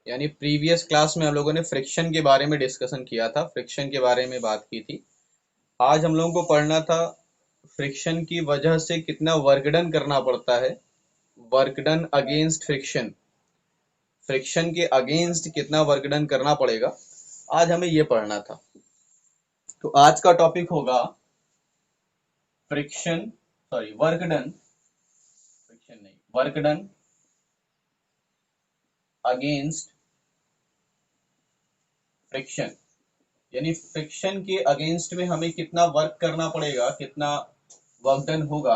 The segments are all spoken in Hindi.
यानी प्रीवियस क्लास में हम लोगों ने फ्रिक्शन के बारे में डिस्कशन किया था, फ्रिक्शन के बारे में बात की थी। आज हम लोगों को पढ़ना था फ्रिक्शन की वजह से कितना वर्क डन करना पड़ता है, work done against friction, friction के अगेंस्ट कितना वर्क डन करना पड़ेगा, आज हमें ये पढ़ना था। तो आज का टॉपिक होगा friction, sorry work done, friction नहीं, वर्क डन अगेंस्ट फ्रिक्शन। यानी फ्रिक्शन के अगेंस्ट में हमें कितना वर्क करना पड़ेगा, कितना वर्क डन होगा,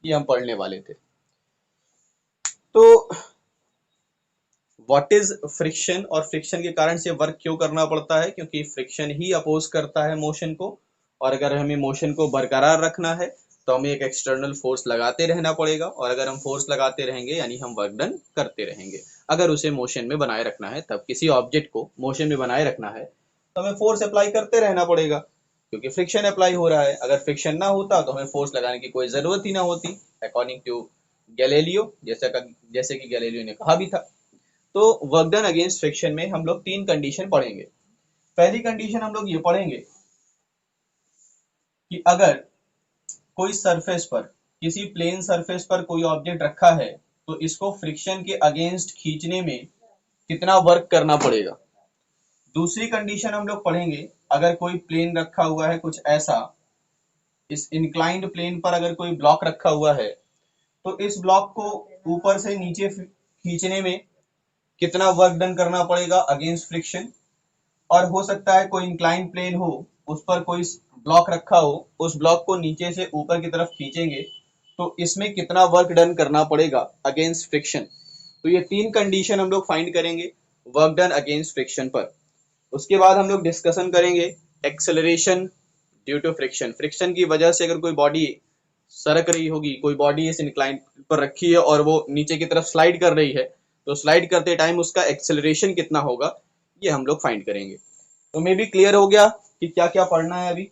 ये हम पढ़ने वाले थे। तो व्हाट इज फ्रिक्शन और फ्रिक्शन के कारण से वर्क क्यों करना पड़ता है, क्योंकि फ्रिक्शन ही अपोज करता है मोशन को, और अगर हमें मोशन को बरकरार रखना है तो हमें एक एक्सटर्नल फोर्स लगाते रहना पड़ेगा, और अगर हम फोर्स लगाते रहेंगे यानी हम वर्क डन करते रहेंगे। अगर उसे मोशन में बनाए रखना है, तब किसी ऑब्जेक्ट को मोशन में बनाए रखना है तो हमें फोर्स अप्लाई करते रहना पड़ेगा, क्योंकि फ्रिक्शन अप्लाई हो रहा है। अगर फ्रिक्शन ना होता तो हमें फोर्स लगाने की कोई जरूरत ही ना होती, अकॉर्डिंग टू गैलीलियो, जैसे कि गैलीलियो ने कहा भी था। तो वर्क डन अगेंस्ट फ्रिक्शन में हम लोग तीन कंडीशन पढ़ेंगे। पहली कंडीशन हम लोग ये पढ़ेंगे कि अगर कोई सरफेस पर, किसी प्लेन सरफेस पर कोई ऑब्जेक्ट रखा है तो इसको फ्रिक्शन के अगेंस्ट खींचने में कितना वर्क करना पड़ेगा। दूसरी कंडीशन हम लोग पढ़ेंगे, अगर कोई प्लेन रखा हुआ है कुछ ऐसा, इस इंक्लाइंड प्लेन पर अगर कोई ब्लॉक रखा हुआ है तो इस ब्लॉक को ऊपर से नीचे खींचने में कितना वर्क डन करना पड़ेगा अगेंस्ट फ्रिक्शन। और हो सकता है कोई इंक्लाइन प्लेन हो, उस पर कोई ब्लॉक रखा हो, उस ब्लॉक को नीचे से ऊपर की तरफ खींचेंगे तो इसमें कितना वर्क डन करना पड़ेगा अगेंस्ट फ्रिक्शन। तो ये तीन कंडीशन हम लोग फाइंड करेंगे वर्क डन अगेंस्ट फ्रिक्शन पर। उसके बाद हम लोग डिस्कशन करेंगे acceleration due to friction. Friction की वजह से अगर कोई बॉडी सरक रही होगी, कोई बॉडी इस इंक्लाइन पर रखी है और वो नीचे की तरफ स्लाइड कर रही है, तो स्लाइड करते टाइम उसका एक्सेलरेशन कितना होगा, ये हम लोग फाइंड करेंगे। तो मे भी क्लियर हो गया कि क्या क्या पढ़ना है अभी।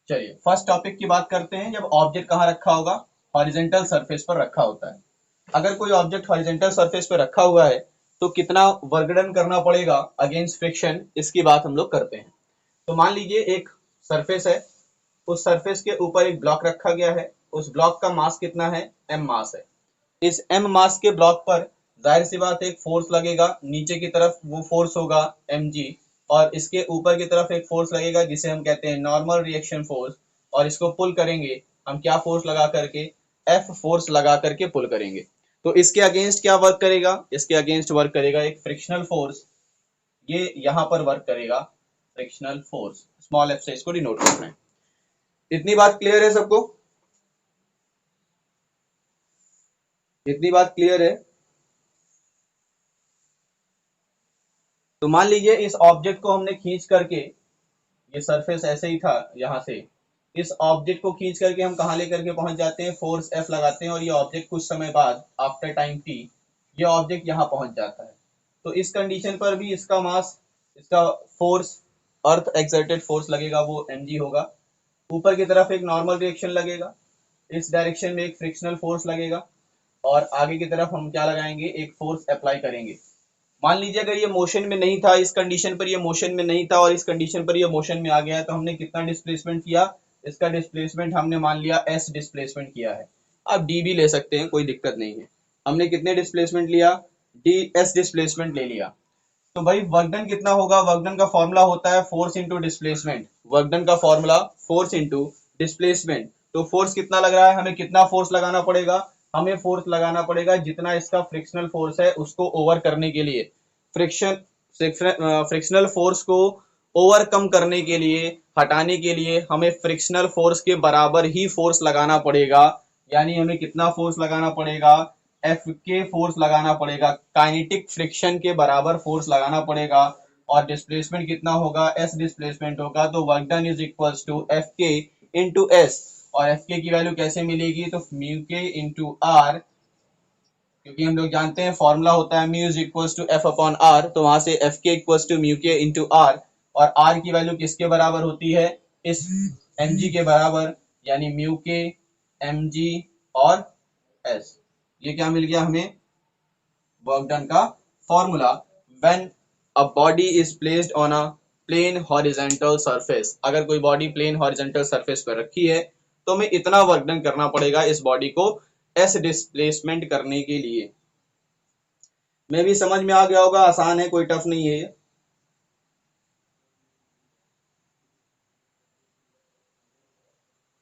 चलिए फर्स्ट टॉपिक की बात करते हैं। जब ऑब्जेक्ट कहाँ रखा होगा, हॉरिजॉन्टल सरफेस पर रखा होता है। अगर कोई ऑब्जेक्ट हॉरिजॉन्टल सरफेस पर रखा हुआ है तो कितना वर्क डन करना पड़ेगा अगेंस्ट फ्रिक्शन, इसकी बात हम लोग करते हैं। तो मान लीजिए एक सरफेस है, उस सरफेस के ऊपर एक ब्लॉक रखा गया है, उस ब्लॉक का मास कितना है, m मास है। इस m मास के ब्लॉक पर जाहिर सी बात एक फोर्स लगेगा, नीचे की तरफ वो फोर्स होगा mg, और इसके ऊपर की तरफ एक फोर्स लगेगा जिसे हम कहते हैं नॉर्मल रिएक्शन फोर्स, और इसको पुल करेंगे हम क्या फोर्स लगा करके, F फोर्स लगा करके पुल करेंगे। तो इसके अगेंस्ट क्या वर्क करेगा, इसके अगेंस्ट वर्क करेगा एक फ्रिक्शनल फोर्स, ये यहाँ पर वर्क करेगा फ्रिक्शनल फोर्स, स्मॉल f से इसको डिनोट करना है। इतनी बात क्लियर है सबको, इतनी बात क्लियर है। तो मान लीजिए इस ऑब्जेक्ट को हमने खींच करके, ये सरफेस ऐसे ही था, यहाँ से इस ऑब्जेक्ट को खींच करके हम कहाँ लेकर के पहुंच जाते हैं, फोर्स F लगाते हैं, और ये ऑब्जेक्ट कुछ समय बाद आफ्टर टाइम t ये ऑब्जेक्ट यहाँ पहुंच जाता है। तो इस कंडीशन पर भी इसका मास, इसका फोर्स, अर्थ एक्सर्टेड फोर्स लगेगा वो mg होगा। ऊपर की तरफ एक नॉर्मल रिएक्शन लगेगा, इस डायरेक्शन में एक फ्रिक्शनल फोर्स लगेगा, और आगे की तरफ हम क्या लगाएंगे, एक फोर्स अप्लाई करेंगे। मान लीजिए अगर ये मोशन में नहीं था, इस कंडीशन पर ये मोशन में नहीं था और इस कंडीशन पर ये मोशन में आ गया है, तो हमने कितना डिस्प्लेसमेंट किया, इसका डिस्प्लेसमेंट हमने मान लिया s डिस्प्लेसमेंट किया है। आप d भी ले सकते हैं, कोई दिक्कत नहीं है। हमने कितने डिस्प्लेसमेंट लिया, ds डिस्प्लेसमेंट ले लिया। तो भाई वर्क डन कितना होगा, वर्क डन का फॉर्मूला होता है force into displacement. Work done का फॉर्मूला फोर्स इंटू डिस्प्लेसमेंट। तो फोर्स कितना लग रहा है, हमें कितना फोर्स लगाना पड़ेगा, हमें फोर्स लगाना पड़ेगा जितना इसका फ्रिक्शनल फोर्स है उसको ओवर करने के लिए। फ्रिक्शन फ्रिक्शनल फोर्स को ओवरकम करने के लिए, हटाने के लिए हमें फ्रिक्शनल फोर्स के बराबर ही फोर्स लगाना पड़ेगा। यानी हमें कितना फोर्स लगाना पड़ेगा, एफ के फोर्स लगाना पड़ेगा, काइनेटिक फ्रिक्शन के बराबर फोर्स लगाना पड़ेगा। और डिस्प्लेसमेंट कितना होगा, एस डिस्प्लेसमेंट होगा। तो work done is equals to F K into S. और एफ के की वैल्यू कैसे मिलेगी, तो म्यू के इंटू आर, क्योंकि हम लोग जानते हैं फॉर्मूला होता है mu is equals to F upon R, तो वहां से F K equals to mu K into R. और आर की वैल्यू किसके बराबर होती है, इस एम जी के बराबर, यानी म्यू के एम जी और एस। ये क्या मिल गया हमें, वर्क डन का formula when a body is placed on a plane horizontal surface, अगर कोई बॉडी प्लेन हॉरिजॉन्टल सरफेस पर रखी है तो हमें इतना वर्क डन करना पड़ेगा इस बॉडी को एस डिस्प्लेसमेंट करने के लिए। मैं भी समझ में आ गया होगा, आसान है, कोई टफ नहीं है।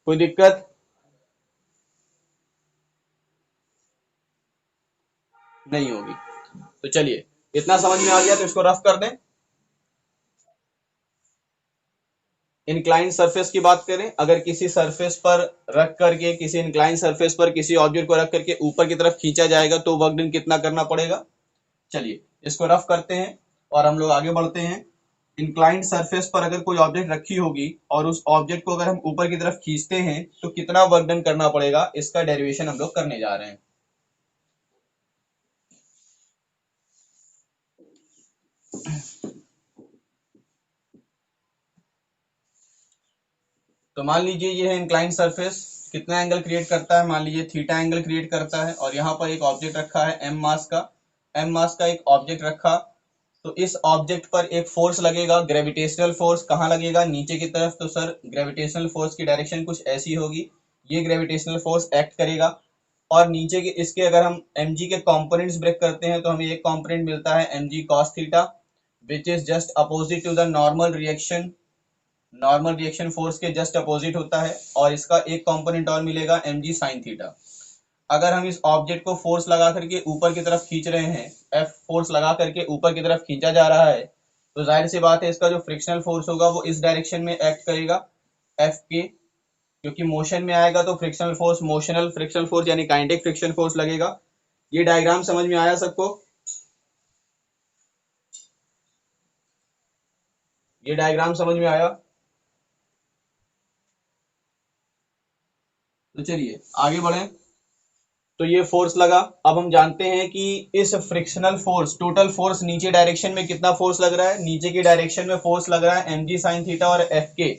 कोई दिक्कत नहीं होगी। तो चलिए, इतना समझ में आ गया तो इसको रफ कर दें। इंक्लाइन सरफेस की बात करें, अगर किसी सरफेस पर रख करके, किसी इंक्लाइन सरफेस पर किसी ऑब्जेक्ट को रख करके ऊपर की तरफ खींचा जाएगा तो वर्क डन कितना करना पड़ेगा। चलिए इसको रफ करते हैं और हम लोग आगे बढ़ते हैं। इंक्लाइंड सरफेस पर अगर कोई ऑब्जेक्ट रखी होगी और उस ऑब्जेक्ट को अगर हम ऊपर की तरफ खींचते हैं तो कितना वर्क डन करना पड़ेगा, इसका डेरिवेशन हम लोग करने जा रहे हैं। तो मान लीजिए ये है इंक्लाइंड सरफेस, कितना एंगल क्रिएट करता है, मान लीजिए थीटा एंगल क्रिएट करता है, और यहाँ पर एक ऑब्जेक्ट रखा है एम मास का एक ऑब्जेक्ट रखा। तो इस ऑब्जेक्ट पर एक फोर्स लगेगा, ग्रेविटेशनल फोर्स, कहाँ लगेगा, नीचे की तरफ। तो सर ग्रेविटेशनल फोर्स की डायरेक्शन कुछ ऐसी होगी, ये ग्रेविटेशनल फोर्स एक्ट करेगा। और नीचे के इसके अगर हम mg के कंपोनेंट्स ब्रेक करते हैं तो हमें एक कंपोनेंट मिलता है mg cos theta, which is just opposite to the normal reaction force के जस्ट अपोजिट होता है। और इसका एक कंपोनेंट और मिलेगा mg sin थीटा। अगर हम इस ऑब्जेक्ट को फोर्स लगा करके ऊपर की तरफ खींच रहे हैं, एफ फोर्स लगा करके ऊपर की तरफ खींचा जा रहा है, तो जाहिर सी बात है इसका जो फ्रिक्शनल फोर्स होगा वो इस डायरेक्शन में एक्ट करेगा, एफ के, क्योंकि मोशन में आएगा तो frictional force, motional frictional force यानी काइनेटिक फ्रिक्शन फोर्स लगेगा। ये डायग्राम समझ में आया सबको? ये डायग्राम समझ में आया? तो चलिए आगे बढ़े। तो ये फोर्स लगा। अब हम जानते हैं कि इस फ्रिक्शनल फोर्स, टोटल फोर्स नीचे डायरेक्शन में कितना फोर्स लग रहा है, नीचे की डायरेक्शन में फोर्स लग रहा है mg sin थीटा और एफ के,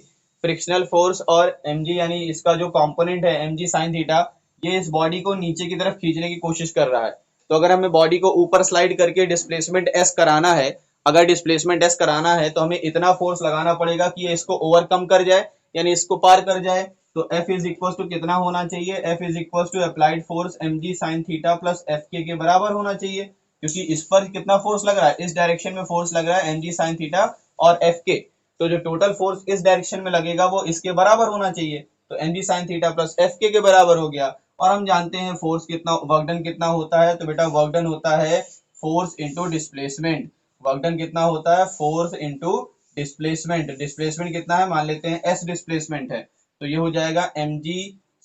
फ्रिक्शनल फोर्स और mg यानी इसका जो कंपोनेंट है mg sin थीटा, ये इस बॉडी को नीचे की तरफ खींचने की कोशिश कर रहा है। तो अगर हमें बॉडी को ऊपर स्लाइड करके डिस्प्लेसमेंट s कराना है, अगर डिस्प्लेसमेंट s कराना है तो हमें इतना फोर्स लगाना पड़ेगा कि ये इसको ओवरकम कर जाए, यानी इसको पार कर जाए। तो F इज इक्वल टू कितना होना चाहिए, F is equal to applied force mg sin theta plus F K बराबर होना चाहिए, क्योंकि इस पर कितना फोर्स लग रहा है, इस डायरेक्शन में फोर्स लग रहा है mg sin थीटा और एफ के। तो जो टोटल फोर्स इस डायरेक्शन में लगेगा वो इसके बराबर होना चाहिए। तो mg sin theta plus F K बराबर हो गया। और हम जानते हैं फोर्स कितना, वर्क डन कितना होता है, तो बेटा वर्क डन होता है force into displacement. Work done कितना होता है, फोर्स इंटू डिस्प्लेसमेंट। डिस्प्लेसमेंट कितना है, मान लेते हैं एस डिस्प्लेसमेंट है, तो ये हो जाएगा mg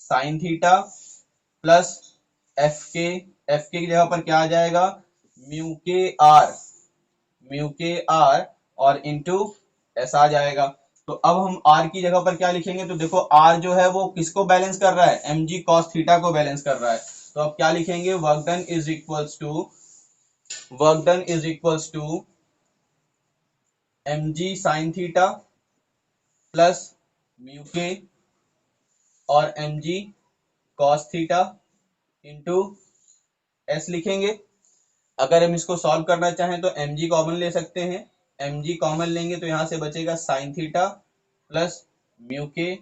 sin theta plus F K की जगह पर क्या आ जाएगा, आर म्यू के आर और इंटू एस आ जाएगा। तो अब हम आर की जगह पर क्या लिखेंगे, तो देखो आर जो है वो किसको बैलेंस कर रहा है, mg cos थीटा को बैलेंस कर रहा है। तो अब क्या लिखेंगे, work done is equals to mg sin theta plus mu K और mg cos theta into S लिखेंगे। अगर हम इसको सॉल्व करना चाहें तो mg कॉमन ले सकते हैं, mg कॉमन लेंगे तो यहां से बचेगा sin थीटा प्लस म्यू के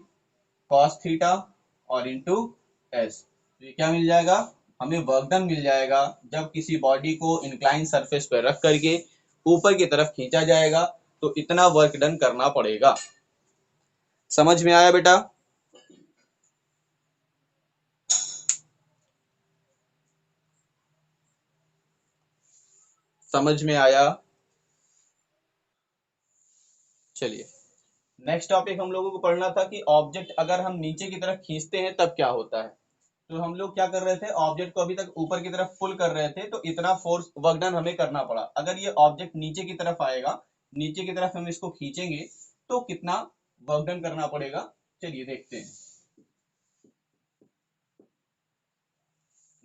cos थीटा और इंटू एस। तो ये क्या मिल जाएगा, हमें वर्क डन मिल जाएगा जब किसी बॉडी को इंक्लाइन सरफेस पर रख करके ऊपर की तरफ खींचा जाएगा तो इतना वर्क डन करना पड़ेगा। समझ में आया बेटा? समझ में आया? चलिए नेक्स्ट टॉपिक हम लोगों को पढ़ना था कि ऑब्जेक्ट अगर हम नीचे की तरफ खींचते हैं तब क्या होता है। तो हम लोग क्या कर रहे थे, ऑब्जेक्ट को अभी तक ऊपर की तरफ पुल कर रहे थे तो इतना फोर्स वर्क डन हमें करना पड़ा। अगर ये ऑब्जेक्ट नीचे की तरफ आएगा, नीचे की तरफ हम इसको खींचेंगे तो कितना वर्क डन करना पड़ेगा, चलिए देखते हैं।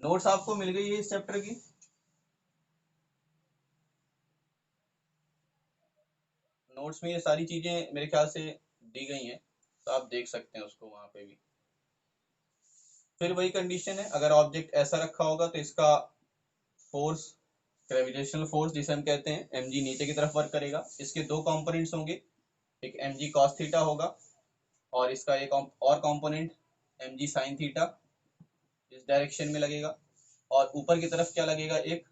नोट्स आपको मिल गई है इस चैप्टर की? नोट्स में ये सारी चीजें मेरे ख्याल से दी गई हैं, तो आप देख सकते हैं उसको वहां पे भी। फिर वही कंडीशन है, अगर ऑब्जेक्ट ऐसा रखा होगा तो इसका फोर्स ग्रेविटेशनल फोर्स जिसे हम कहते हैं mg नीचे की तरफ वर्क करेगा। इसके दो कंपोनेंट्स होंगे, एक mg cos थीटा होगा और इसका एक और कंपोनेंट mg sin थीटा इस डायरेक्शन में लगेगा। और ऊपर की तरफ क्या लगेगा, एक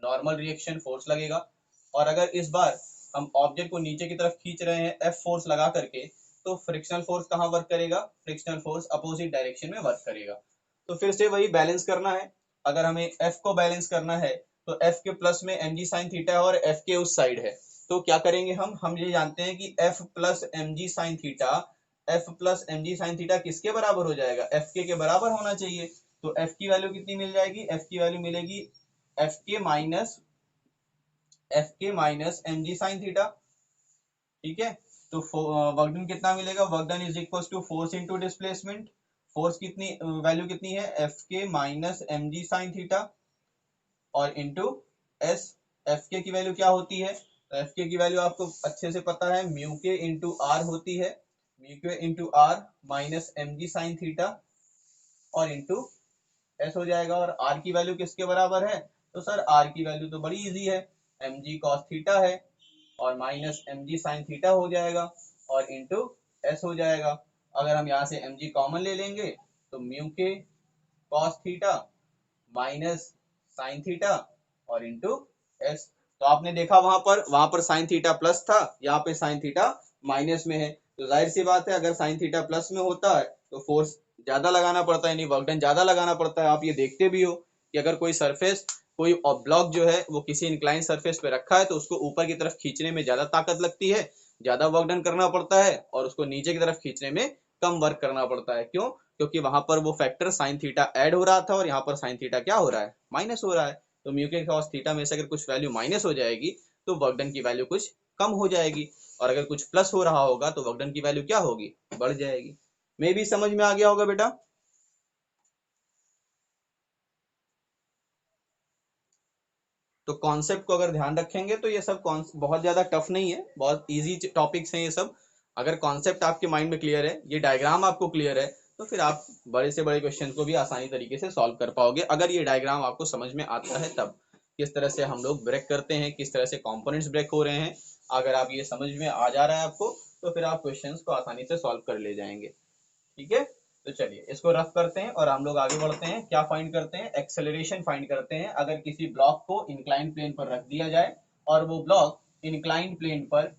नॉर्मल रिएक्शन फोर्स लगेगा। और अगर इस बार हम ऑब्जेक्ट को नीचे की तरफ खींच रहे हैं एफ फोर्स लगा करके, तो फ्रिक्शनल फोर्स कहाँ वर्क करेगा, फ्रिक्शनल फोर्स अपोजिट डायरेक्शन में वर्क करेगा। तो फिर से वही बैलेंस करना है। अगर हमें एफ को बैलेंस करना है तो एफ के प्लस में एम जी साइन थीटा है और एफ के उस साइड है, तो क्या करेंगे हम ये जानते हैं कि F plus M G sine theta, F plus M G sine theta किसके बराबर हो जाएगा, एफ के बराबर होना चाहिए। तो एफ की वैल्यू कितनी मिल जाएगी, एफ की वैल्यू मिलेगी F K minus M G sine theta. ठीक है, तो वर्क डन कितना मिलेगा, work done is equal to force into displacement. Force कितनी वैल्यू कितनी है, F K minus M G sine theta और इंटू एस। एफ के की वैल्यू क्या होती है, एफ के की वैल्यू आपको अच्छे से पता है, म्यू के इंटू आर होती है। Mu K into R minus M G sine theta और इंटू एस हो जाएगा। और आर की वैल्यू किसके बराबर है, तो सर आर की वैल्यू तो बड़ी इजी है, एम जी कॉस थीटा है और minus M G sine theta हो जाएगा और इंटू एस हो जाएगा। अगर हम यहाँ से एम जी कॉमन ले लेंगे तो म्यू के cos theta minus sign theta और इंटू एस। तो आपने देखा वहां पर साइन थीटा प्लस था, यहाँ पे साइन थीटा माइनस में है। तो जाहिर सी बात है अगर साइन थीटा प्लस में होता है तो फोर्स ज्यादा लगाना पड़ता है, यानी वर्क डन ज्यादा लगाना पड़ता है। आप ये देखते भी हो कि अगर कोई सरफेस, कोई ब्लॉक जो है वो किसी इंक्लाइन सरफेस पे रखा है तो उसको ऊपर की तरफ खींचने में ज्यादा ताकत लगती है, ज्यादा वर्क डन करना पड़ता है, और उसको नीचे की तरफ खींचने में कम वर्क करना पड़ता है। क्यों, क्योंकि वहां पर वो फैक्टर साइन थीटा ऐड हो रहा था और यहाँ पर साइन थीटा क्या हो रहा है, माइनस हो रहा है। तो म्यू के कॉस थीटा में से अगर कुछ वैल्यू माइनस हो जाएगी तो वर्क डन की वैल्यू कुछ कम हो जाएगी, और अगर कुछ प्लस हो रहा होगा तो वर्क डन की वैल्यू क्या होगी, बढ़ जाएगी। मे भी समझ में आ गया होगा बेटा। तो कॉन्सेप्ट को अगर ध्यान रखेंगे तो ये सब बहुत ज्यादा टफ नहीं है, बहुत इजी टॉपिक्स हैं ये सब। अगर कॉन्सेप्ट आपके माइंड में क्लियर है, ये डायग्राम आपको क्लियर है, तो फिर आप बड़े से बड़े क्वेश्चन को भी आसानी तरीके से सॉल्व कर पाओगे, अगर ये डायग्राम आपको समझ में आता है तब। किस तरह से हम लोग ब्रेक करते हैं, किस तरह से कंपोनेंट्स ब्रेक हो रहे हैं, अगर आप ये समझ में आ जा रहा है आपको, तो फिर आप क्वेश्चंस को आसानी से सॉल्व कर ले जाएंगे। ठीक है, तो चलिए इसको रफ करते हैं और हम लोग आगे बढ़ते हैं। क्या फाइंड करते हैं, एक्सेलरेशन फाइंड करते हैं। अगर किसी ब्लॉक को इंक्लाइन प्लेन पर रख दिया जाए और वो ब्लॉक इंक्लाइन प्लेन पर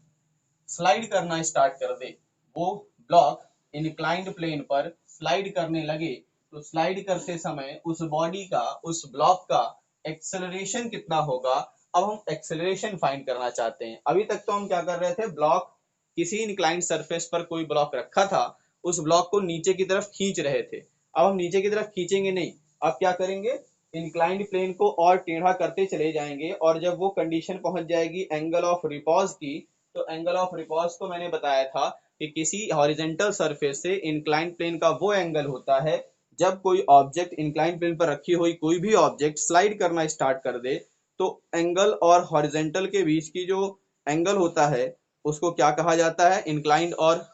स्लाइड करना स्टार्ट कर दे, वो ब्लॉक इंक्लाइंड प्लेन पर स्लाइड करने लगे, तो स्लाइड करते समय उस बॉडी का, उस ब्लॉक का एक्सेलरेशन कितना होगा। अब हम एक्सेलरेशन फाइंड करना चाहते हैं। अभी तक तो हम क्या कर रहे थे, ब्लॉक, किसी इंक्लाइंड सरफेस पर कोई ब्लॉक रखा था, उस ब्लॉक को नीचे की तरफ खींच रहे थे। अब हम नीचे की तरफ खींचेंगे नहीं, अब क्या करेंगे, इंक्लाइंड प्लेन को और टेढ़ा करते चले जाएंगे, और जब वो कंडीशन पहुंच जाएगी एंगल ऑफ रिपॉज की, तो एंगल ऑफ रिपॉज को मैंने बताया था कि किसी हॉरिजेंटल सरफेस से इंक्लाइंड प्लेन का वो एंगल होता है जब कोई ऑब्जेक्ट इंक्लाइंड प्लेन पर रखी हुई कोई भी ऑब्जेक्ट स्लाइड करना स्टार्ट कर दे, तो एंगल और हॉरिजेंटल के बीच की जो एंगल होता है उसको क्या कहा जाता है, इंक्लाइंड और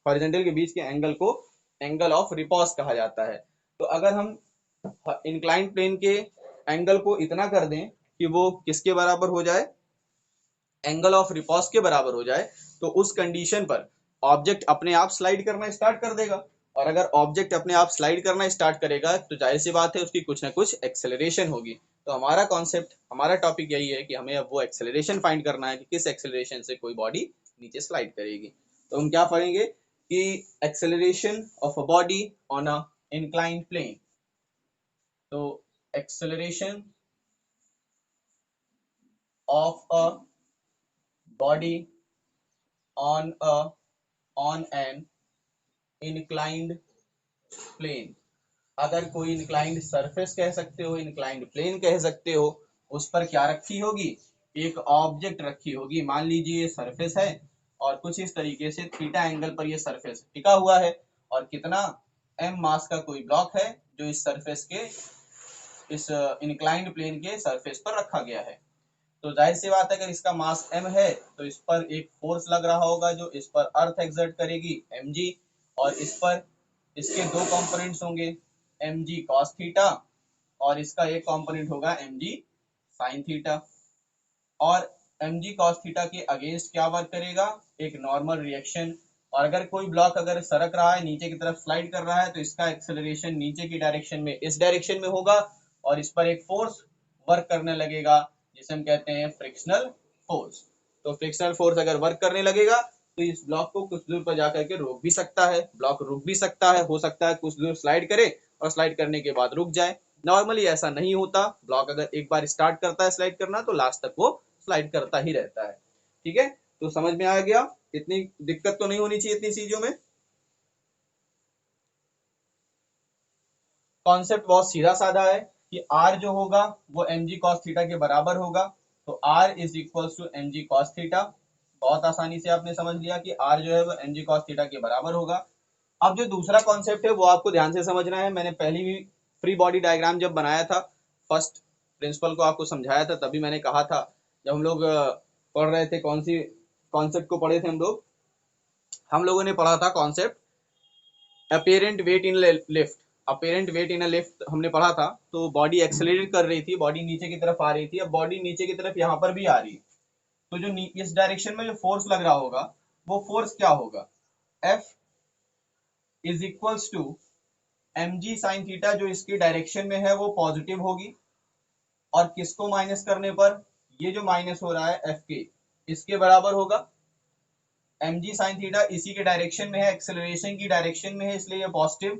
हॉरिजेंटल के बीच के एंगल को एंगल ऑफ रिपॉज कहा जाता है। तो अगर हम इंक्लाइंड प्लेन के एंगल को इतना कर दें कि वो किसके बराबर हो जाए, एंगल ऑफ रिपॉज के बराबर हो जाए, तो उस कंडीशन पर ऑब्जेक्ट अपने आप स्लाइड करना स्टार्ट कर देगा। और अगर ऑब्जेक्ट अपने आप स्लाइड करना स्टार्ट करेगा तो जाहिर सी बात है उसकी कुछ ना कुछ एक्सेलरेशन होगी। तो हमारा कॉन्सेप्ट, हमारा टॉपिक यही है कि हमें अब वो एक्सेलरेशन फाइंड करना है कि किस एक्सेलरेशन से कोई बॉडी नीचे स्लाइड करेगी। तो हम क्या पढ़ेंगे कि acceleration of a body on a inclined plane. तो acceleration of a body on an inclined plane। अगर कोई इंक्लाइंड सरफेस कह सकते हो, इंक्लाइंड प्लेन कह सकते हो, उस पर क्या रखी होगी, एक ऑब्जेक्ट रखी होगी। मान लीजिए ये सरफेस है और कुछ इस तरीके से थीटा एंगल पर ये सरफेस टिका हुआ है, और कितना, m मास का कोई ब्लॉक है जो इस सरफेस के, इस इंक्लाइंड प्लेन के सरफेस पर रखा गया है। तो जाहिर सी बात है अगर इसका मास m है तो इस पर एक फोर्स लग रहा होगा जो इस पर अर्थ एक्सर्ट करेगी mg, और इस पर इसके दो कंपोनेंट्स होंगे mg cos थीटा और इसका एक कंपोनेंट होगा mg साइन थीटा, और mg cos थीटा के अगेंस्ट क्या वर्क करेगा, एक नॉर्मल रिएक्शन। और अगर कोई ब्लॉक अगर सरक रहा है, नीचे की तरफ स्लाइड कर रहा है, तो इसका एक्सेलरेशन नीचे की डायरेक्शन में इस डायरेक्शन में होगा, और इस पर एक फोर्स वर्क करने लगेगा जिसे हम कहते हैं फ्रिक्शनल फोर्स। तो फ्रिक्शनल फोर्स अगर वर्क करने लगेगा तो इस ब्लॉक को कुछ दूर पर जाकर के रोक भी सकता है, ब्लॉक रुक भी सकता है, हो सकता है कुछ दूर स्लाइड करे और स्लाइड करने के बाद रुक जाए। नॉर्मली ऐसा नहीं होता, ब्लॉक अगर एक बार स्टार्ट करता है स्लाइड करना तो लास्ट तक वो स्लाइड करता ही रहता है। ठीक है, तो समझ में आ गया, इतनी दिक्कत तो नहीं होनी चाहिए इतनी चीजों में। कॉन्सेप्ट बहुत सीधा साधा है कि r जो होगा वो mg cos थीटा के बराबर होगा, तो r is equal to mg cos theta. बहुत आसानी से आपने समझ लिया कि r जो है वो mg cos थीटा के बराबर होगा। अब जो दूसरा कॉन्सेप्ट है वो आपको ध्यान से समझना है। मैंने पहली भी फ्री बॉडी डायग्राम जब बनाया था, फर्स्ट प्रिंसिपल को आपको समझाया था, तभी मैंने कहा था, जब हम लोग पढ़ रहे थे, कौन सी कॉन्सेप्ट को पढ़े थे हम लोगों ने पढ़ा था concept apparent wait in lift. Apparent wait in a lift हमने पढ़ा था। तो बॉडी एक्सेलरेट कर रही थी, बॉडी नीचे की तरफ आ रही थी, अब बॉडी नीचे की तरफ यहाँ पर भी आ रही है, तो जो इस डायरेक्शन में जो फोर्स लग रहा होगा वो फोर्स क्या होगा, F is equals to mg sine theta, जो इसकी डायरेक्शन में है वो पॉजिटिव होगी, और किसको माइनस करने पर, ये जो माइनस हो रहा है एफ के, इसके बराबर होगा। mg साइन थीटा इसी के डायरेक्शन में है, एक्सेलरेशन की डायरेक्शन में है, इसलिए ये पॉजिटिव,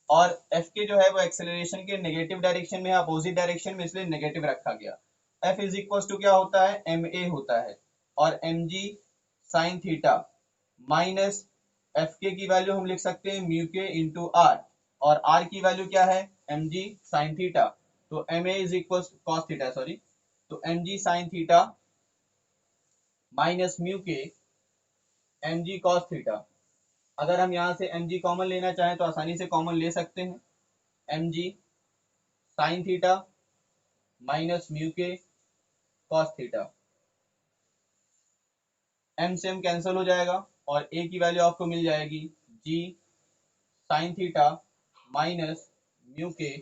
और एफ के जो है वो एक्सेलरेशन के नेगेटिव डायरेक्शन में है, अपोजिट डायरेक्शन में, इसलिए नेगेटिव रखा गया। एफ इज इक्वल टू क्या होता है, एम ए होता है, और mg sine theta minus F K की वैल्यू हम लिख सकते हैं म्यू के इंटू आर, और आर की वैल्यू क्या है, mg साइन थीटा, तो M A is equal cos theta, sorry, तो mg sine theta minus mu K mg cos theta. अगर हम यहाँ से mg कॉमन लेना चाहें तो आसानी से कॉमन ले सकते हैं, mg sine theta minus mu के cos थीटा, m से m कैंसिल हो जाएगा और a की वैल्यू आपको मिल जाएगी g sign theta minus mu के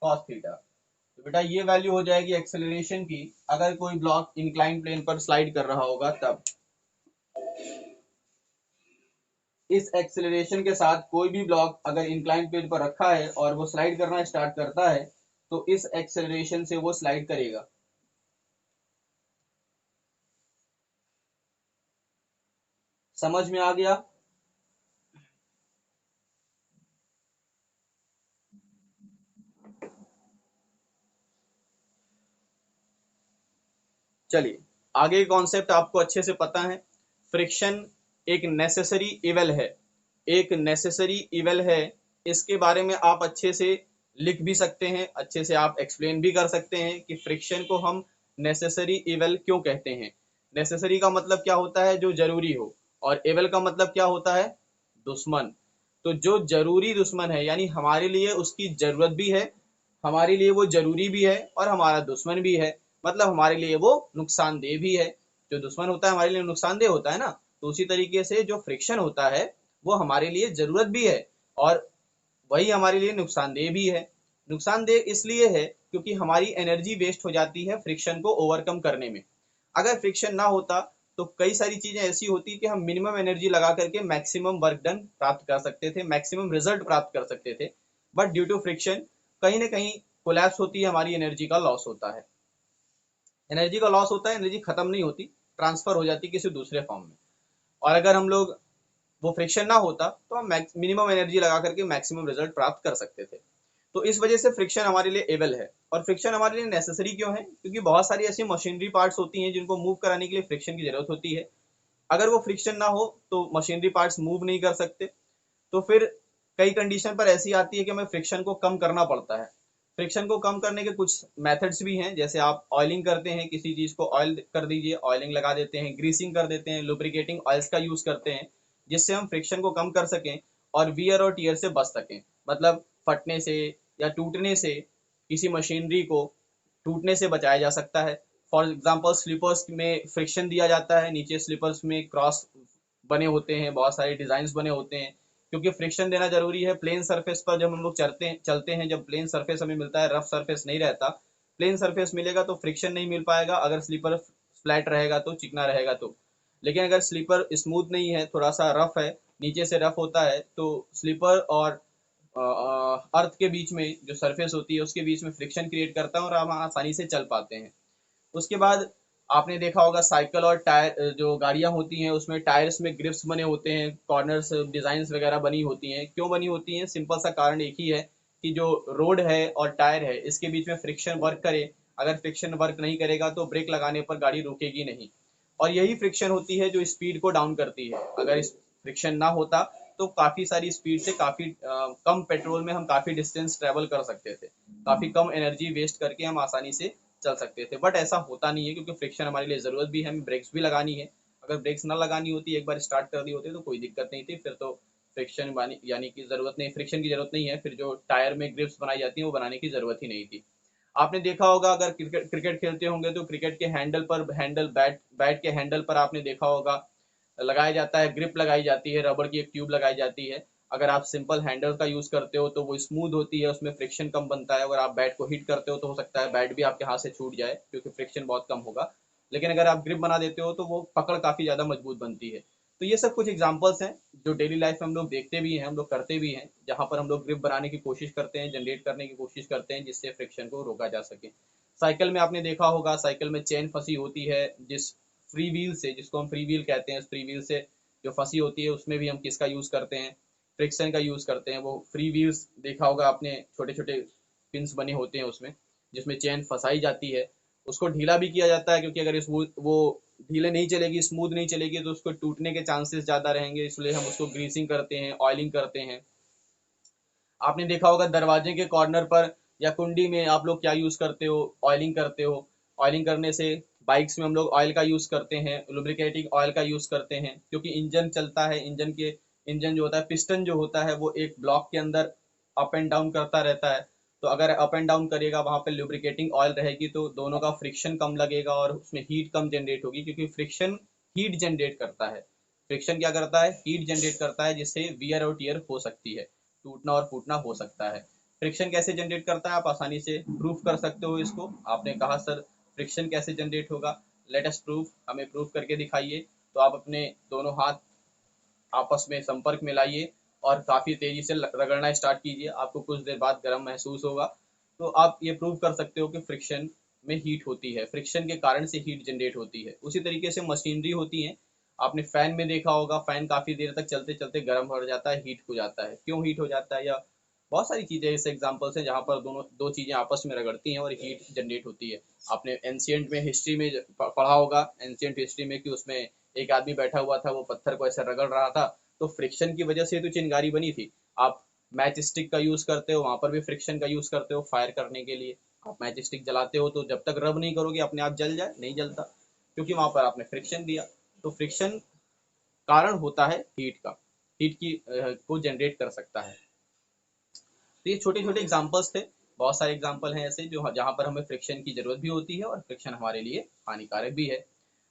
cos थीटा। तो बेटा ये वैल्यू हो जाएगी एक्सेलरेशन की, अगर कोई ब्लॉक इंक्लाइन प्लेन पर स्लाइड कर रहा होगा तब। इस एक्सेलरेशन के साथ कोई भी ब्लॉक अगर इंक्लाइन प्लेन पर रखा है और वो स्लाइड करना स्टार्ट करता है तो इस एक्सेलरेशन से वो स्लाइड करेगा। समझ में आ गया? चलिए आगे कॉन्सेप्ट आपको अच्छे से पता है। फ्रिक्शन एक नेसेसरी इवल है, एक नेसेसरी इवल है। इसके बारे में आप अच्छे से लिख भी सकते हैं, अच्छे से आप एक्सप्लेन भी कर सकते हैं कि फ्रिक्शन को हम नेसेसरी इवल क्यों कहते हैं। नेसेसरी का मतलब क्या होता है, जो जरूरी हो, और इवल का मतलब क्या होता है, दुश्मन। तो जो जरूरी दुश्मन है यानी हमारे लिए उसकी जरूरत भी है, हमारे लिए वो जरूरी भी है, और हमारा दुश्मन भी है, मतलब हमारे लिए वो नुकसानदेह भी है। जो दुश्मन होता है हमारे लिए नुकसानदेह होता है ना, तो उसी तरीके से जो फ्रिक्शन होता है वो हमारे लिए जरूरत भी है और वही हमारे लिए नुकसानदेह भी है। नुकसानदेह इसलिए है क्योंकि हमारी एनर्जी वेस्ट हो जाती है फ्रिक्शन को ओवरकम करने में। अगर फ्रिक्शन ना होता तो कई सारी चीजें ऐसी होती कि हम मिनिमम एनर्जी लगा करके मैक्सिमम वर्क डन प्राप्त कर सकते थे, मैक्सिमम रिजल्ट प्राप्त कर सकते थे। बट ड्यू टू फ्रिक्शन कहीं ना कहीं कोलैप्स होती है, हमारी एनर्जी का लॉस होता है। एनर्जी का लॉस होता है, एनर्जी खत्म नहीं होती, ट्रांसफर हो जाती किसी दूसरे फॉर्म में। और अगर हम लोग वो फ्रिक्शन ना होता तो हम मिनिमम एनर्जी लगा करके मैक्सिमम रिजल्ट प्राप्त कर सकते थे। तो इस वजह से फ्रिक्शन हमारे लिए एबल है। और फ्रिक्शन हमारे लिए नेसेसरी क्यों है, क्योंकि बहुत सारी ऐसी मशीनरी पार्ट्स होती हैं जिनको मूव कराने के लिए फ्रिक्शन की जरूरत होती है। अगर वो फ्रिक्शन ना हो तो मशीनरी पार्ट्स मूव नहीं कर सकते। तो फिर कई कंडीशन पर ऐसी आती है कि हमें फ्रिक्शन को कम करना पड़ता है। फ्रिक्शन को कम करने के कुछ मेथड्स भी हैं, जैसे आप ऑयलिंग करते हैं, किसी चीज को ऑयल कर दीजिए, ऑयलिंग लगा देते हैं, ग्रीसिंग कर देते हैं, लुब्रिकेटिंग ऑयल्स का यूज करते हैं, जिससे हम फ्रिक्शन को कम कर सकें और वियर और टीयर से बच सकें, मतलब फटने से या टूटने से किसी मशीनरी को टूटने से बचाया जा सकता है। फॉर एग्जाम्पल स्लीपर्स में फ्रिक्शन दिया जाता है, नीचे स्लीपर्स में क्रॉस बने होते हैं, बहुत सारे डिजाइन बने होते हैं, क्योंकि फ्रिक्शन देना जरूरी है। प्लेन सरफेस पर जब हम लोग चलते हैं, जब प्लेन सरफेस हमें मिलता है, रफ सरफेस नहीं रहता, प्लेन सरफेस मिलेगा तो फ्रिक्शन नहीं मिल पाएगा, अगर स्लीपर फ्लैट रहेगा तो, चिकना रहेगा तो। लेकिन अगर स्लीपर स्मूथ नहीं है, थोड़ा सा रफ है, नीचे से रफ होता है, तो स्लीपर और अर्थ के बीच में जो सरफेस होती है उसके बीच में फ्रिक्शन क्रिएट करता है और हम आसानी से चल पाते हैं। उसके बाद आपने देखा होगा साइकिल और टायर, जो गाड़ियां होती हैं उसमें टायर्स में ग्रिप्स बने होते हैं, कॉर्नर्स डिजाइन्स वगैरह बनी होती हैं। क्यों बनी होती हैं? सिंपल सा कारण एक ही है कि जो रोड है और टायर है इसके बीच में फ्रिक्शन वर्क करे। अगर फ्रिक्शन वर्क नहीं करेगा तो ब्रेक लगाने पर गाड़ी रुकेगी नहीं, और यही फ्रिक्शन होती है जो स्पीड को डाउन करती है। अगर इस फ्रिक्शन ना होता तो काफी सारी स्पीड से काफी कम पेट्रोल में हम काफी डिस्टेंस ट्रेवल कर सकते थे, काफी कम एनर्जी वेस्ट करके हम आसानी से चल सकते थे। बट ऐसा होता नहीं है, क्योंकि फ्रिक्शन हमारे लिए जरूरत भी है, हमें ब्रेक्स भी लगानी है। अगर ब्रेक्स ना लगानी होती, एक बार स्टार्ट कर दी होती तो कोई दिक्कत नहीं थी, फिर तो फ्रिक्शन यानी कि जरूरत नहीं, फ्रिक्शन की जरूरत नहीं है, फिर जो टायर में ग्रिप्स बनाई जाती है वो बनाने की जरूरत ही नहीं थी। आपने देखा होगा, अगर क्रिकेट क्रिकेट खेलते होंगे तो क्रिकेट के हैंडल पर, हैंडल बैट बैट के हैंडल पर आपने देखा होगा लगाया जाता है, ग्रिप लगाई जाती है, रबड़ की एक ट्यूब लगाई जाती है। अगर आप सिंपल हैंडल का यूज करते हो तो वो स्मूथ होती है, उसमें फ्रिक्शन कम बनता है। अगर आप बैट को हिट करते हो तो हो सकता है बैट भी आपके हाथ से छूट जाए, क्योंकि फ्रिक्शन बहुत कम होगा। लेकिन अगर आप ग्रिप बना देते हो तो वो पकड़ काफी ज्यादा मजबूत बनती है। तो ये सब कुछ एग्जाम्पल्स हैं जो डेली लाइफ में हम लोग देखते भी हैं, हम लोग करते भी हैं, जहाँ पर हम लोग ग्रिप बनाने की कोशिश करते हैं, जनरेट करने की कोशिश करते हैं, जिससे फ्रिक्शन को रोका जा सके। साइकिल में आपने देखा होगा, साइकिल में चेन फंसी होती है, जिस फ्री व्हील से, जिसको हम फ्री व्हील कहते हैं, फ्री व्हील से जो फंसी होती है उसमें भी हम किसका यूज करते हैं? फ्रिक्शन का यूज करते हैं। वो फ्री व्हील्स देखा होगा आपने, छोटे छोटे पिंस बने होते हैं उसमें, जिसमें चेन फंसाई जाती है। उसको ढीला भी किया जाता है, क्योंकि अगर इस वो ढीले नहीं चलेगी, स्मूथ नहीं चलेगी, तो उसको टूटने के चांसेस ज्यादा रहेंगे, इसलिए हम उसको ग्रीसिंग करते हैं, ऑयलिंग करते हैं। आपने देखा होगा दरवाजे के कॉर्नर पर या कुंडी में आप लोग क्या यूज करते हो? ऑयलिंग करते हो। ऑयलिंग करने से, बाइक्स में हम लोग ऑयल का यूज करते हैं, लुब्रिकेटिंग ऑयल का यूज करते हैं, क्योंकि इंजन चलता है, इंजन जो होता है, पिस्टन जो होता है वो एक ब्लॉक के अंदर अप एंड डाउन करता रहता है। तो अगर अप एंड डाउन करेगा, वहां पर लुब्रिकेटिंग ऑयल रहेगी, तो दोनों का फ्रिक्शन कम लगेगा और उसमें हीट कम जनरेट होगी, क्योंकि फ्रिक्शन हीट जनरेट करता है। फ्रिक्शन क्या करता है? हीट जनरेट करता है, जिससे वियर और टियर हो सकती है, टूटना और फूटना हो सकता है। फ्रिक्शन कैसे जनरेट करता है, आप आसानी से प्रूफ कर सकते हो इसको। आपने कहा सर फ्रिक्शन कैसे जनरेट होगा, लेट अस प्रूफ, हमें प्रूफ करके दिखाइए। तो आप अपने दोनों हाथ आपस में संपर्क में लाइए और काफी तेजी से रगड़ना स्टार्ट कीजिए, आपको कुछ देर बाद गर्म महसूस होगा। तो आप ये प्रूव कर सकते हो कि फ्रिक्शन में हीट होती है, फ्रिक्शन के कारण से हीट जनरेट होती है। उसी तरीके से मशीनरी होती है, आपने फैन में देखा होगा, फैन काफी देर तक चलते चलते गर्म हो जाता है, हीट हो जाता है। क्यों हीट हो जाता है? या बहुत सारी चीजें, ऐसे एग्जांपल्स हैं जहाँ पर दोनों दो चीजें आपस में रगड़ती हैं और हीट जनरेट होती है। आपने एंशियंट में हिस्ट्री में पढ़ा होगा, एंशियंट हिस्ट्री में, कि उसमें एक आदमी बैठा हुआ था, वो पत्थर को ऐसे रगड़ रहा था, तो फ्रिक्शन की वजह से तो चिंगारी बनी थी। आप मैच स्टिक का यूज करते हो, वहां पर भी फ्रिक्शन का यूज करते हो फायर करने के लिए। आप मैच स्टिक जलाते हो तो जब तक रब नहीं करोगे अपने आप जल जाए, नहीं जलता, क्योंकि वहां पर आपने फ्रिक्शन दिया। तो फ्रिक्शन कारण होता है हीट का, हीट की को जनरेट कर सकता है। तो ये छोटे छोटे एग्जाम्पल्स थे, बहुत सारे एग्जाम्पल हैं ऐसे जो जहाँ पर हमें फ्रिक्शन की जरूरत भी होती है और फ्रिक्शन हमारे लिए हानिकारक भी है।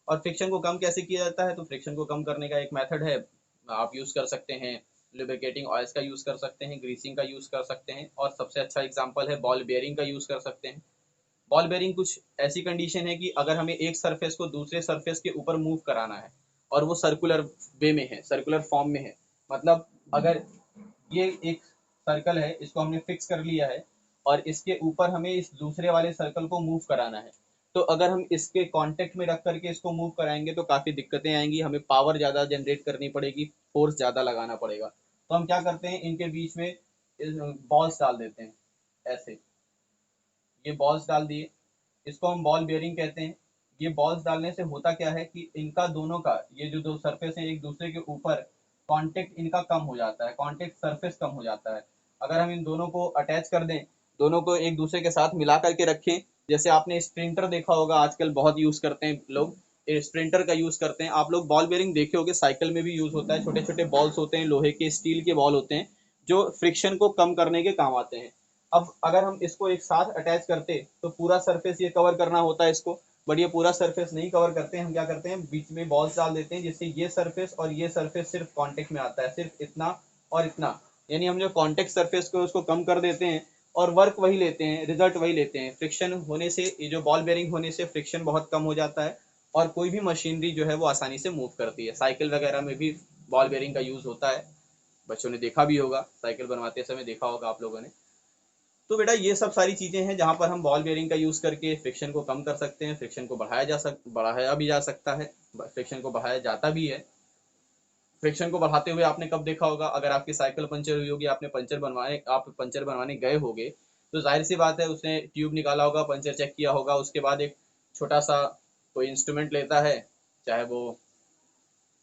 और फ्रिक्शन को कम कैसे किया जाता है? तो फ्रिक्शन को कम करने का एक मेथड है, आप यूज कर सकते हैं लुब्रिकेटिंग ऑयल्स का यूज कर सकते हैं, ग्रीसिंग का यूज कर सकते हैं, और सबसे अच्छा एग्जांपल है बॉल बेयरिंग का यूज कर सकते हैं। बॉल बेयरिंग कुछ ऐसी कंडीशन है कि अगर हमें एक सरफेस को दूसरे सरफेस के ऊपर मूव कराना है, और वो सर्कुलर वे में है, सर्कुलर फॉर्म में है, मतलब अगर ये एक सर्कल है, इसको हमने फिक्स कर लिया है, और इसके ऊपर हमें इस दूसरे वाले सर्कल को मूव कराना है, तो अगर हम इसके कांटेक्ट में रख करके इसको मूव कराएंगे तो काफी दिक्कतें आएंगी, हमें पावर ज्यादा जनरेट करनी पड़ेगी, फोर्स ज्यादा लगाना पड़ेगा। तो हम क्या करते हैं, इनके बीच में बॉल्स डाल देते हैं ऐसे, ये बॉल्स डाल दिए, इसको हम बॉल बेयरिंग कहते हैं। ये बॉल्स डालने से होता क्या है कि इनका दोनों का, ये जो दो सरफेस है एक दूसरे के ऊपर, कांटेक्ट इनका कम हो जाता है, कांटेक्ट सरफेस कम हो जाता है। अगर हम इन दोनों को अटैच कर दें, दोनों को एक दूसरे के साथ मिला करके रखें, जैसे आपने स्प्रिंटर देखा होगा, आजकल बहुत यूज करते हैं लोग, स्प्रिंटर का यूज करते हैं। आप लोग बॉल बेयरिंग देखे होंगे, साइकिल में भी यूज होता है, छोटे छोटे बॉल्स होते हैं, लोहे के स्टील के बॉल होते हैं, जो फ्रिक्शन को कम करने के काम आते हैं। अब अगर हम इसको एक साथ अटैच करते तो पूरा सरफेस ये कवर करना होता है इसको, बट ये पूरा सरफेस नहीं कवर करते, हम क्या करते हैं बीच में बॉल्स डाल देते हैं, जिससे ये सरफेस और ये सरफेस सिर्फ कांटेक्ट में आता है, सिर्फ इतना और इतना, यानी हम जो कांटेक्ट सरफेस को उसको कम कर देते हैं, और वर्क वही लेते हैं, रिजल्ट वही लेते हैं। फ्रिक्शन होने से, ये जो बॉल बेरिंग होने से फ्रिक्शन बहुत कम हो जाता है और कोई भी मशीनरी जो है वो आसानी से मूव करती है। साइकिल वगैरह में भी बॉल बेरिंग का यूज होता है, बच्चों ने देखा भी होगा, साइकिल बनवाते समय देखा होगा आप लोगों ने। तो बेटा ये सब सारी चीजें हैं जहां पर हम बॉल बेरिंग का यूज करके फ्रिक्शन को कम कर सकते हैं, फ्रिक्शन को बढ़ाया भी जा सकता है, फ्रिक्शन को बढ़ाया जाता भी है। फ्रिक्शन को बढ़ाते हुए आपने कब देखा होगा, अगर आपकी साइकिल पंचर हुई होगी, आप पंचर बनवाने गए होगे, तो जाहिर सी बात है उसने ट्यूब निकाला होगा, पंचर चेक किया होगा, उसके बाद एक छोटा सा कोई इंस्ट्रूमेंट लेता है, चाहे वो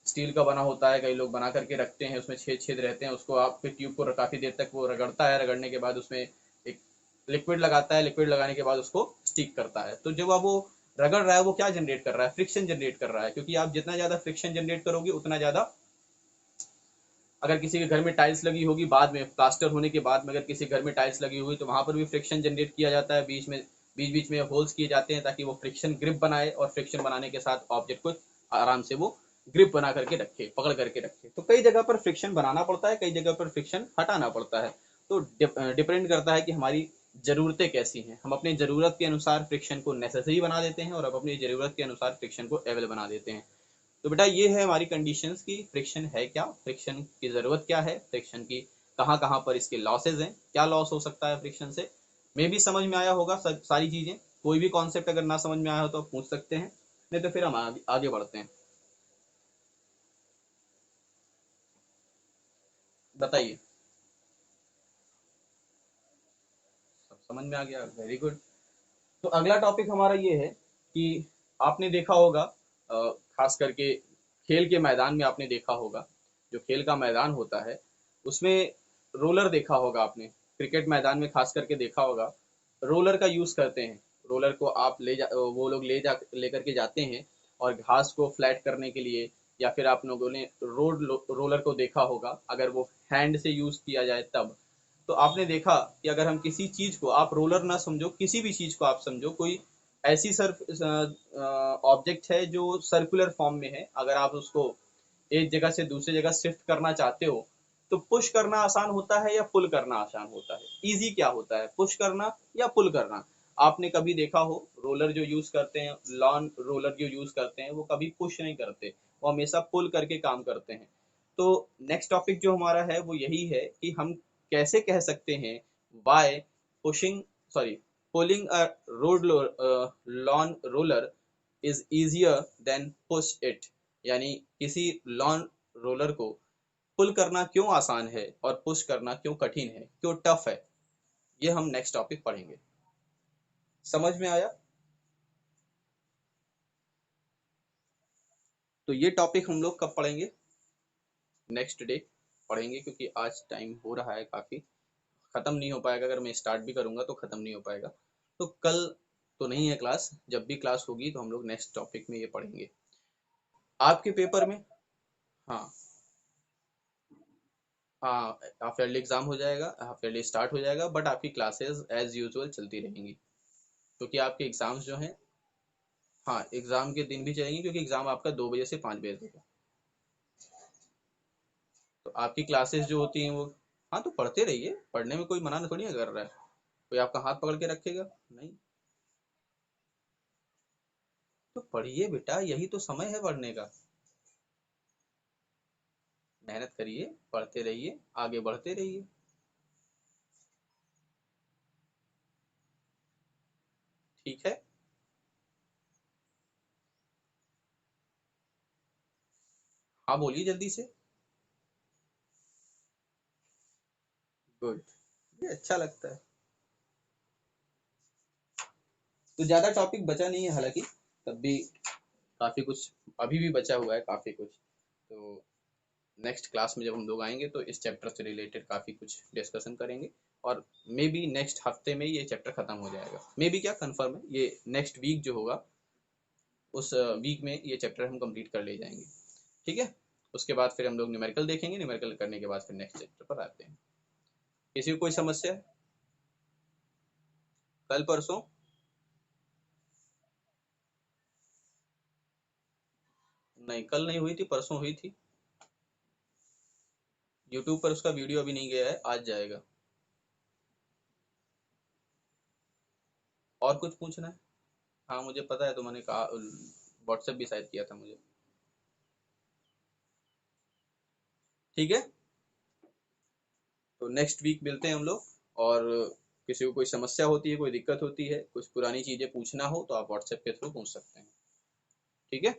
स्टील का बना होता है, कई लोग बना करके रखते हैं, उसमें छेद छेद रहते हैं, उसको आपके ट्यूब को काफी देर तक वो रगड़ता है, रगड़ने के बाद उसमें एक लिक्विड लगाता है, लिक्विड लगाने के बाद उसको स्टिक करता है। तो जब अब वो रगड़ रहा है, वो क्या जनरेट कर रहा है, फ्रिक्शन जनरेट कर रहा है, क्योंकि आप जितना ज्यादा फ्रिक्शन जनरेट करोगे उतना ज्यादा, अगर किसी के घर में टाइल्स लगी होगी, बाद में प्लास्टर होने के बाद में अगर किसी घर में टाइल्स लगी हुई, तो वहां पर भी फ्रिक्शन जनरेट किया जाता है, बीच बीच में होल्स किए जाते हैं ताकि वो फ्रिक्शन ग्रिप बनाए, और फ्रिक्शन बनाने के साथ ऑब्जेक्ट को आराम से वो ग्रिप बना करके रखे, पकड़ करके रखे। तो कई जगह पर फ्रिक्शन बनाना पड़ता है, कई जगह पर फ्रिक्शन हटाना पड़ता है। तो डिपेंड करता है कि हमारी ज़रूरतें कैसी हैं। हम अपनी ज़रूरत के अनुसार फ्रिक्शन को नेसेसरी बना देते हैं और अब अपनी ज़रूरत के अनुसार फ्रिक्शन को एवेल बना देते हैं। तो बेटा ये है हमारी कंडीशंस की फ्रिक्शन है क्या, फ्रिक्शन की ज़रूरत क्या है, फ्रिक्शन की कहाँ कहाँ पर इसके लॉसेज हैं, क्या लॉस हो सकता है फ्रिक्शन से। मे भी समझ में आया होगा सारी चीज़ें। कोई भी कॉन्सेप्ट अगर ना समझ में आया हो तो आप पूछ सकते हैं, नहीं तो फिर हम आगे बढ़ते हैं। बताइए। सब समझ में आ गया, वेरी गुड। तो अगला टॉपिक हमारा ये है कि आपने देखा होगा, खास करके खेल के मैदान में आपने देखा होगा, जो खेल का मैदान होता है उसमें रोलर देखा होगा आपने, क्रिकेट मैदान में खास करके देखा होगा, रोलर का यूज करते हैं। रोलर को आप वो लोग लेकर के जाते हैं और घास को फ्लैट करने के लिए, या फिर आप लोगों ने रोलर को देखा होगा अगर वो हैंड से यूज किया जाए तब। तो आपने देखा कि अगर हम किसी चीज को, आप रोलर ना समझो, किसी भी चीज को आप समझो, कोई ऐसी ऑब्जेक्ट है जो सर्कुलर फॉर्म में है, अगर आप उसको एक जगह से दूसरी जगह शिफ्ट करना चाहते हो, तो पुश करना आसान होता है या पुल करना आसान होता है, इजी क्या होता है, पुश करना या पुल करना। आपने कभी देखा हो रोलर जो यूज करते हैं, लॉन रोलर जो यूज करते हैं, वो कभी पुश नहीं करते, वो हमेशा पुल करके काम करते हैं। तो नेक्स्ट टॉपिक जो हमारा है वो यही है कि हम कैसे कह सकते हैं why pushing, sorry, pulling a road lawn roller is easier than push it, यानी किसी लॉन रोलर को पुल करना क्यों आसान है और पुश करना क्यों कठिन है, क्यों टफ है। ये हम नेक्स्ट टॉपिक पढ़ेंगे। समझ में आया? तो ये टॉपिक हम लोग कब पढ़ेंगे? नेक्स्ट डे पढ़ेंगे, क्योंकि आज टाइम हो रहा है काफ़ी, ख़त्म नहीं हो पाएगा, अगर मैं स्टार्ट भी करूँगा तो ख़त्म नहीं हो पाएगा। तो कल तो नहीं है क्लास, जब भी क्लास होगी तो हम लोग नेक्स्ट टॉपिक में ये पढ़ेंगे। आपके पेपर में, हाँ, हाँ, हाफ ईयरली एग्ज़ाम हो जाएगा, हाफ ईयरली स्टार्ट हो जाएगा, बट आपकी क्लासेस एज यूजुअल चलती रहेंगी, क्योंकि आपके एग्ज़ाम्स जो हैं, हाँ, एग्ज़ाम के दिन भी चलेंगे, क्योंकि एग्ज़ाम आपका 2 बजे से 5 बजे तक है। तो आपकी क्लासेस जो होती हैं वो, हाँ, तो पढ़ते रहिए, पढ़ने में कोई मना थोड़ी ना कर रहा है, कोई आपका हाथ पकड़ के रखेगा नहीं। तो पढ़िए बेटा, यही तो समय है पढ़ने का। मेहनत करिए, पढ़ते रहिए, आगे बढ़ते रहिए। ठीक है। हाँ, बोलिए जल्दी से। गुड, ये अच्छा लगता है। तो ज़्यादा टॉपिक बचा नहीं है हालांकि, तब भी काफ़ी कुछ अभी भी बचा हुआ है, काफ़ी कुछ। तो नेक्स्ट क्लास में जब हम लोग आएंगे तो इस चैप्टर से रिलेटेड काफ़ी कुछ डिस्कशन करेंगे, और मे बी नेक्स्ट हफ्ते में ये चैप्टर ख़त्म हो जाएगा, मे बी क्या कंफर्म है, ये नेक्स्ट वीक जो होगा उस वीक में ये चैप्टर हम कंप्लीट कर ले जाएंगे। ठीक है। उसके बाद फिर हम लोग न्यूमेरिकल देखेंगे, न्यूमेरिकल करने के बाद फिर नेक्स्ट चैप्टर पर आते हैं। किसी को कोई समस्या है? कल परसों? नहीं, कल नहीं हुई थी, परसों हुई थी। यूट्यूब पर उसका वीडियो अभी नहीं गया है, आज जाएगा। और कुछ पूछना है? हाँ मुझे पता है, तो मैंने कहा व्हाट्सएप भी शायद किया था मुझे। ठीक है, तो नेक्स्ट वीक मिलते हैं हम लोग। और किसी को कोई समस्या होती है, कोई दिक्कत होती है, कुछ पुरानी चीज़ें पूछना हो तो आप व्हाट्सएप के थ्रू पूछ सकते हैं। ठीक है।